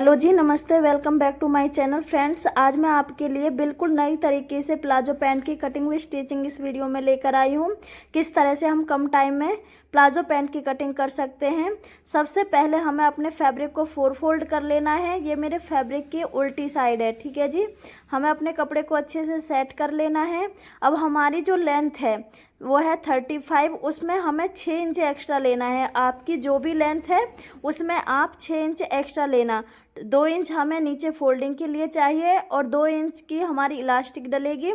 Hello ji, नमस्ते। Welcome back to my channel friends. आज मैं आपके लिए बिल्कुल नई तरीके से प्लाजो पैंट की कटिंग व स्टिचिंग इस वीडियो में लेकर आई हूँ। किस तरह से हम कम टाइम में प्लाजो पैंट की कटिंग कर सकते हैं। सबसे पहले हमें अपने फैब्रिक को 4 फोल्ड कर लेना है। ये मेरे फैब्रिक की उल्टी साइड है, ठीक है जी। हमें अपने कपड़े को अच्छे से सेट कर लेना है। अब हमारी जो लेंथ है वो है 35, उसमें हमें 6 इंच एक्स्ट्रा लेना है। आपकी जो भी लेंथ है उसमें आप 6 इंच एक्स्ट्रा लेना। 2 इंच हमें नीचे फोल्डिंग के लिए चाहिए और 2 इंच की हमारी इलास्टिक डलेगी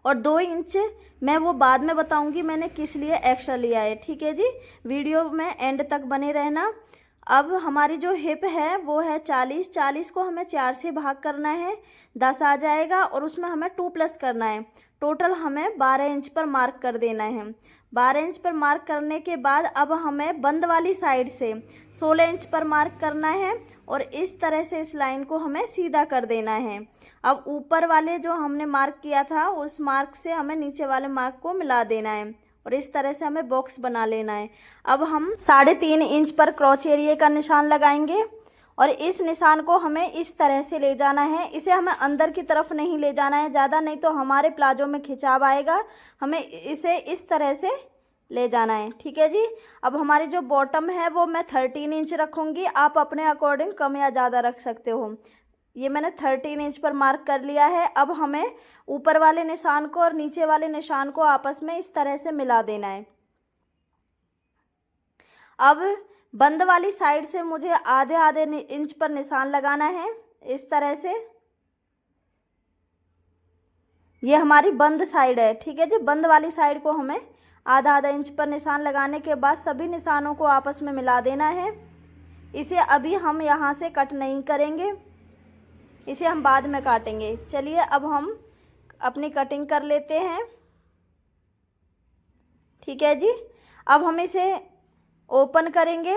और 2 इंच मैं वो बाद में बताऊंगी मैंने किस लिए एक्स्ट्रा लिया है, ठीक है जी। वीडियो में एंड तक बने रहना। अब हमारी जो हिप है वो है 40 को हमें 4 से भाग करना है, 10 आ जाएगा और उसमें हमें 2 प्लस करना है। टोटल हमें 12 इंच पर मार्क कर देना है। 12 इंच पर मार्क करने के बाद अब हमें बंद वाली साइड से 16 इंच पर मार्क करना है और इस तरह से इस लाइन को हमें सीधा कर देना है। अब ऊपर वाले जो हमने मार्क किया था उस मार्क से हमें नीचे वाले मार्क को मिला देना है और इस तरह से हमें बॉक्स बना लेना है। अब हम 3.5 इंच पर क्रॉच एरिया का निशान लगाएंगे और इस निशान को हमें इस तरह से ले जाना है। इसे हमें अंदर की तरफ नहीं ले जाना है ज़्यादा, नहीं तो हमारे प्लाजो में खिंचाव आएगा। हमें इसे इस तरह से ले जाना है, ठीक है जी। अब हमारी जो बॉटम है वो मैं 13 इंच रखूँगी। आप अपने अकॉर्डिंग कम या ज़्यादा रख सकते हो। ये मैंने 13 इंच पर मार्क कर लिया है। अब हमें ऊपर वाले निशान को और नीचे वाले निशान को आपस में इस तरह से मिला देना है। अब बंद वाली साइड से मुझे आधे आधे इंच पर निशान लगाना है इस तरह से। ये हमारी बंद साइड है, ठीक है जी। बंद वाली साइड को हमें आधा आधा इंच पर निशान लगाने के बाद सभी निशानों को आपस में मिला देना है। इसे अभी हम यहाँ से कट नहीं करेंगे, इसे हम बाद में काटेंगे। चलिए अब हम अपनी कटिंग कर लेते हैं, ठीक है जी। अब हम इसे ओपन करेंगे।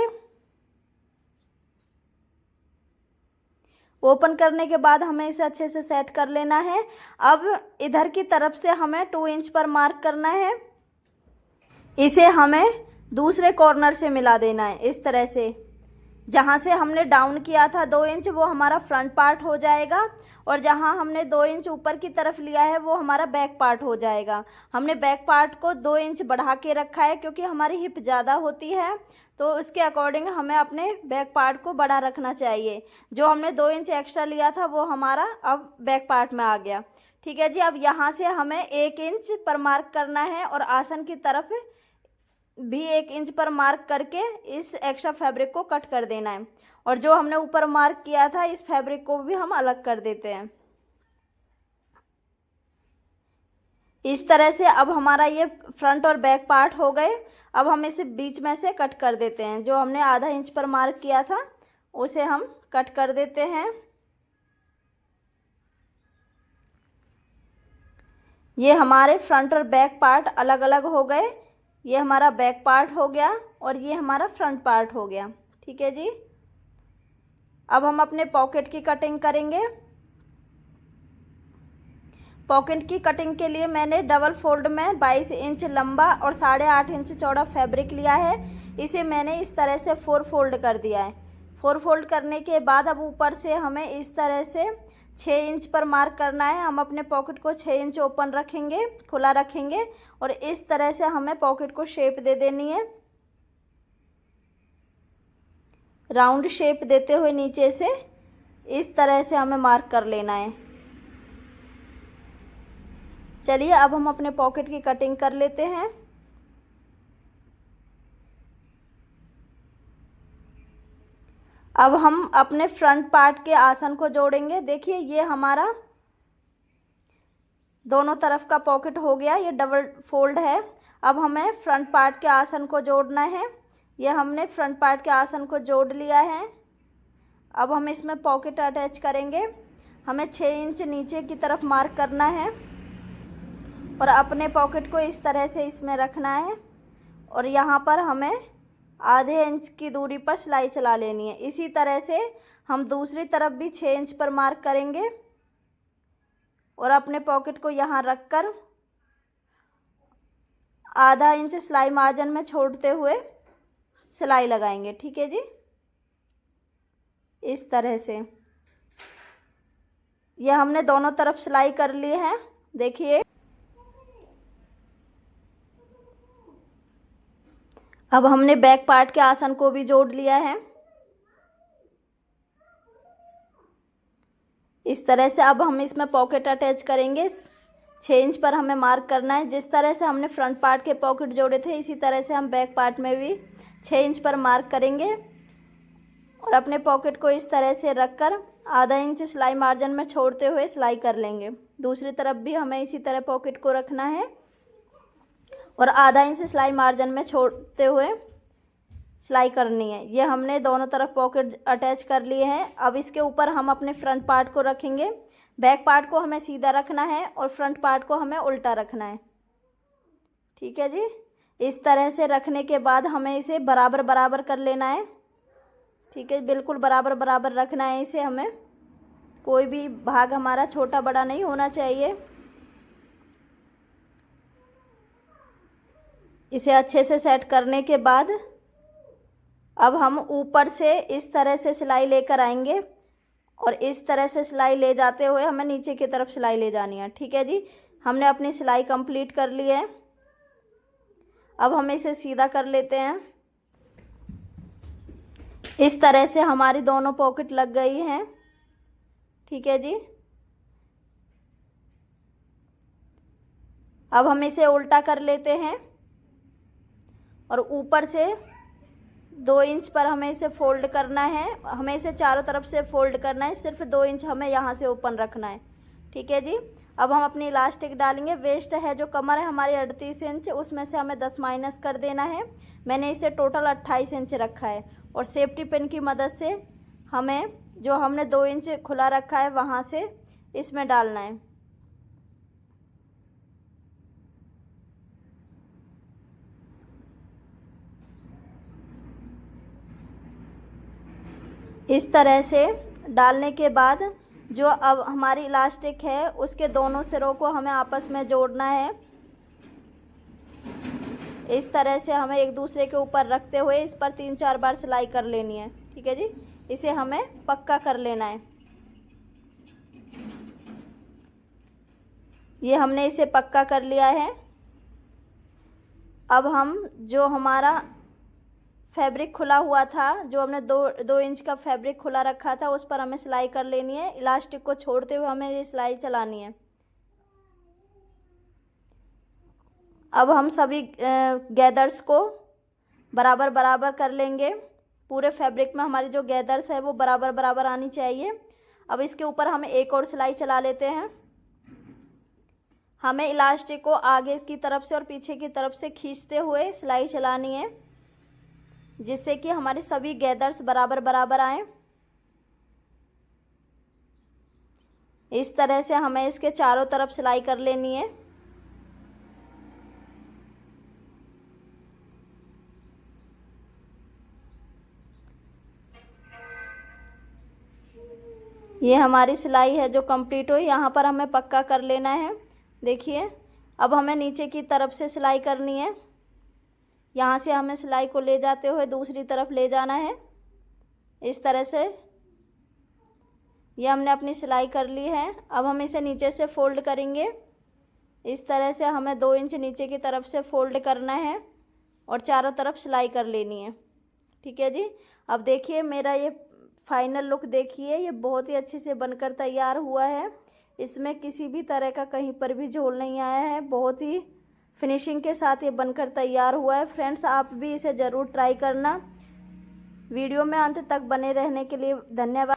ओपन करने के बाद हमें इसे अच्छे से सेट कर लेना है। अब इधर की तरफ से हमें 2 इंच पर मार्क करना है। इसे हमें दूसरे कॉर्नर से मिला देना है इस तरह से। जहाँ से हमने डाउन किया था 2 इंच वो हमारा फ्रंट पार्ट हो जाएगा और जहाँ हमने 2 इंच ऊपर की तरफ लिया है वो हमारा बैक पार्ट हो जाएगा। हमने बैक पार्ट को 2 इंच बढ़ा के रखा है क्योंकि हमारी हिप ज़्यादा होती है, तो उसके अकॉर्डिंग हमें अपने बैक पार्ट को बड़ा रखना चाहिए। जो हमने 2 इंच एक्स्ट्रा लिया था वो हमारा अब बैक पार्ट में आ गया, ठीक है जी। अब यहाँ से हमें 1 इंच पर मार्क करना है और आसन की तरफ भी 1 इंच पर मार्क करके इस एक्स्ट्रा फैब्रिक को कट कर देना है और जो हमने ऊपर मार्क किया था इस फैब्रिक को भी हम अलग कर देते हैं इस तरह से। अब हमारा ये फ्रंट और बैक पार्ट हो गए। अब हम इसे बीच में से कट कर देते हैं। जो हमने आधा इंच पर मार्क किया था उसे हम कट कर देते हैं। ये हमारे फ्रंट और बैक पार्ट अलग अलग हो गए। ये हमारा बैक पार्ट हो गया और ये हमारा फ्रंट पार्ट हो गया, ठीक है जी। अब हम अपने पॉकेट की कटिंग करेंगे। पॉकेट की कटिंग के लिए मैंने डबल फोल्ड में 22 इंच लंबा और 8.5 इंच चौड़ा फैब्रिक लिया है। इसे मैंने इस तरह से 4 फोल्ड कर दिया है। 4 फोल्ड करने के बाद अब ऊपर से हमें इस तरह से 6 इंच पर मार्क करना है। हम अपने पॉकेट को 6 इंच ओपन रखेंगे, खुला रखेंगे और इस तरह से हमें पॉकेट को शेप दे देनी है। राउंड शेप देते हुए नीचे से इस तरह से हमें मार्क कर लेना है। चलिए अब हम अपने पॉकेट की कटिंग कर लेते हैं। अब हम अपने फ्रंट पार्ट के आसन को जोड़ेंगे। देखिए ये हमारा दोनों तरफ का पॉकेट हो गया, ये डबल फोल्ड है। अब हमें फ्रंट पार्ट के आसन को जोड़ना है। ये हमने फ्रंट पार्ट के आसन को जोड़ लिया है। अब हम इसमें पॉकेट अटैच करेंगे। हमें 6 इंच नीचे की तरफ मार्क करना है और अपने पॉकेट को इस तरह से इसमें रखना है और यहाँ पर हमें आधे इंच की दूरी पर सिलाई चला लेनी है। इसी तरह से हम दूसरी तरफ भी 6 इंच पर मार्क करेंगे और अपने पॉकेट को यहाँ रखकर आधा इंच सिलाई मार्जिन में छोड़ते हुए सिलाई लगाएंगे, ठीक है जी। इस तरह से ये हमने दोनों तरफ सिलाई कर ली है। देखिए अब हमने बैक पार्ट के आसन को भी जोड़ लिया है। इस तरह से अब हम इसमें पॉकेट अटैच करेंगे। 6 इंच पर हमें मार्क करना है। जिस तरह से हमने फ्रंट पार्ट के पॉकेट जोड़े थे इसी तरह से हम बैक पार्ट में भी 6 इंच पर मार्क करेंगे और अपने पॉकेट को इस तरह से रखकर आधा इंच सिलाई मार्जिन में छोड़ते हुए सिलाई कर लेंगे। दूसरी तरफ भी हमें इसी तरह पॉकेट को रखना है और आधा इंच सिलाई मार्जिन में छोड़ते हुए सिलाई करनी है। ये हमने दोनों तरफ पॉकेट अटैच कर लिए हैं। अब इसके ऊपर हम अपने फ्रंट पार्ट को रखेंगे। बैक पार्ट को हमें सीधा रखना है और फ्रंट पार्ट को हमें उल्टा रखना है। ठीक है जी। इस तरह से रखने के बाद हमें इसे बराबर बराबर कर लेना है। ठीक है, बिल्कुल बराबर बराबर रखना है इसे हमें। कोई भी भाग हमारा छोटा बड़ा नहीं होना चाहिए। इसे अच्छे से सेट करने के बाद अब हम ऊपर से इस तरह से सिलाई लेकर आएंगे और इस तरह से सिलाई ले जाते हुए हमें नीचे की तरफ सिलाई ले जानी है। ठीक है जी, हमने अपनी सिलाई कंप्लीट कर ली है। अब हम इसे सीधा कर लेते हैं। इस तरह से हमारी दोनों पॉकेट लग गई हैं। ठीक है जी। अब हम इसे उल्टा कर लेते हैं और ऊपर से 2 इंच पर हमें इसे फोल्ड करना है। हमें इसे चारों तरफ से फोल्ड करना है। सिर्फ 2 इंच हमें यहाँ से ओपन रखना है। ठीक है जी। अब हम अपनी इलास्टिक डालेंगे। वेस्ट है जो कमर है हमारी 38 इंच, उसमें से हमें 10 माइनस कर देना है। मैंने इसे टोटल 28 इंच रखा है और सेफ्टी पिन की मदद से हमें जो हमने 2 इंच खुला रखा है वहाँ से इसमें डालना है। इस तरह से डालने के बाद जो अब हमारी इलास्टिक है उसके दोनों सिरों को हमें आपस में जोड़ना है। इस तरह से हमें एक दूसरे के ऊपर रखते हुए इस पर 3-4 बार सिलाई कर लेनी है। ठीक है जी। इसे हमें पक्का कर लेना है। ये हमने इसे पक्का कर लिया है। अब हम जो हमारा फैब्रिक खुला हुआ था, जो हमने 2 इंच का फैब्रिक खुला रखा था, उस पर हमें सिलाई कर लेनी है। इलास्टिक को छोड़ते हुए हमें ये सिलाई चलानी है। अब हम सभी गैदर्स को बराबर बराबर कर लेंगे। पूरे फैब्रिक में हमारी जो गैदर्स है वो बराबर बराबर आनी चाहिए। अब इसके ऊपर हम एक और सिलाई चला लेते हैं। हमें इलास्टिक को आगे की तरफ से और पीछे की तरफ से खींचते हुए सिलाई चलानी है, जिससे कि हमारे सभी गैदर्स बराबर बराबर आए। इस तरह से हमें इसके चारों तरफ सिलाई कर लेनी है। ये हमारी सिलाई है जो कंप्लीट हुई। यहाँ पर हमें पक्का कर लेना है। देखिए अब हमें नीचे की तरफ से सिलाई करनी है। यहाँ से हमें सिलाई को ले जाते हुए दूसरी तरफ ले जाना है। इस तरह से ये हमने अपनी सिलाई कर ली है। अब हम इसे नीचे से फोल्ड करेंगे। इस तरह से हमें 2 इंच नीचे की तरफ से फोल्ड करना है और चारों तरफ सिलाई कर लेनी है। ठीक है जी। अब देखिए मेरा ये फाइनल लुक देखिए, ये बहुत ही अच्छे से बनकर तैयार हुआ है। इसमें किसी भी तरह का कहीं पर भी झोल नहीं आया है। बहुत ही फिनिशिंग के साथ ये बनकर तैयार हुआ है। फ्रेंड्स, आप भी इसे ज़रूर ट्राई करना। वीडियो में अंत तक बने रहने के लिए धन्यवाद।